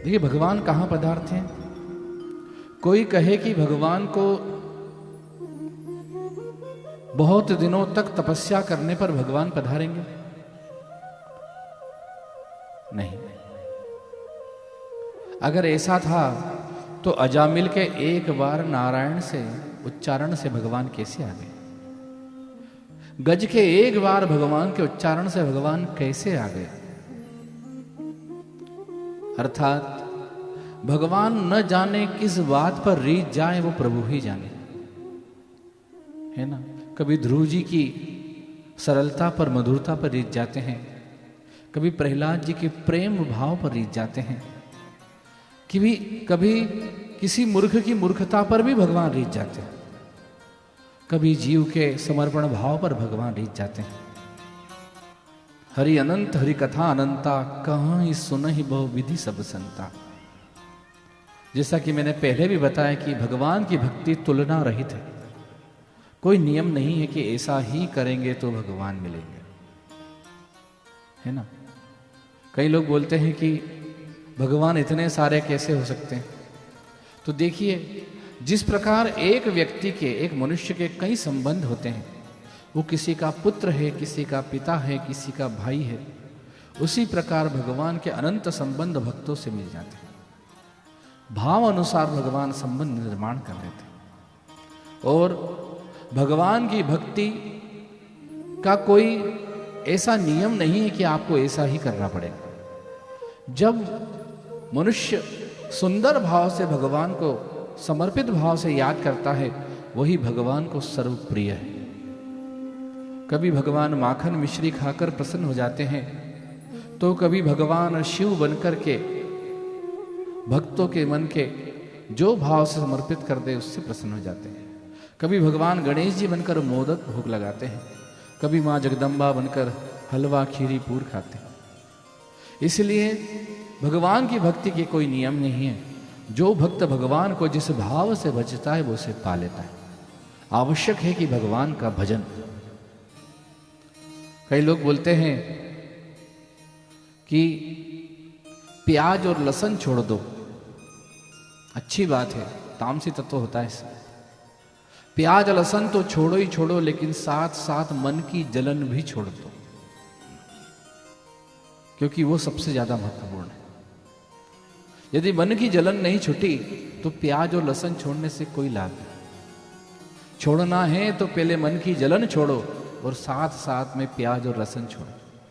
देखिए भगवान कहाँ पदार्थ हैं। कोई कहे कि भगवान को बहुत दिनों तक तपस्या करने पर भगवान पधारेंगे, नहीं। अगर ऐसा था तो अजामिल के एक बार नारायण से उच्चारण से भगवान कैसे आ गए? गज के एक बार भगवान के उच्चारण से भगवान कैसे आ गए? अर्थात भगवान न जाने किस बात पर रीझ जाए, वो प्रभु ही जाने, है ना। कभी ध्रुव जी की सरलता पर, मधुरता पर रीझ जाते हैं, कभी प्रहलाद जी के प्रेम भाव पर रीझ जाते हैं, कभी किसी मूर्ख की मूर्खता पर भी भगवान रीझ जाते हैं, कभी जीव के समर्पण भाव पर भगवान रीझ जाते हैं। हरि अनंत हरि कथा अनंता, कहाँ सुन ही बहु विधि सब संता। जैसा कि मैंने पहले भी बताया कि भगवान की भक्ति तुलना रहित है। कोई नियम नहीं है कि ऐसा ही करेंगे तो भगवान मिलेंगे, है ना। कई लोग बोलते हैं कि भगवान इतने सारे कैसे हो सकते हैं। तो देखिए, जिस प्रकार एक व्यक्ति के, एक मनुष्य के कई संबंध होते हैं, वो किसी का पुत्र है, किसी का पिता है, किसी का भाई है, उसी प्रकार भगवान के अनंत संबंध भक्तों से मिल जाते हैं। भाव अनुसार भगवान संबंध निर्माण कर देते हैं। और भगवान की भक्ति का कोई ऐसा नियम नहीं है कि आपको ऐसा ही करना पड़ेगा। जब मनुष्य सुंदर भाव से भगवान को समर्पित भाव से याद करता है, वही भगवान को सर्वप्रिय है। कभी भगवान माखन मिश्री खाकर प्रसन्न हो जाते हैं, तो कभी भगवान शिव बनकर के भक्तों के मन के जो भाव से समर्पित कर दे उससे प्रसन्न हो जाते हैं। कभी भगवान गणेश जी बनकर मोदक भोग लगाते हैं, कभी माँ जगदम्बा बनकर हलवा खीरी पूर खाते हैं। इसलिए भगवान की भक्ति के कोई नियम नहीं है। जो भक्त भगवान को जिस भाव से भजता है वो उसे पा लेता है। आवश्यक है कि भगवान का भजन। कई लोग बोलते हैं कि प्याज और लहसुन छोड़ दो, अच्छी बात है, तामसी तत्व होता है इसमें। प्याज लहसुन तो छोड़ो ही छोड़ो, लेकिन साथ साथ मन की जलन भी छोड़ दो, क्योंकि वो सबसे ज्यादा महत्वपूर्ण है। यदि मन की जलन नहीं छूटी तो प्याज और लहसुन छोड़ने से कोई लाभ नहीं। छोड़ना है तो पहले मन की जलन छोड़ो और साथ साथ में प्याज और लहसुन छोड़ो।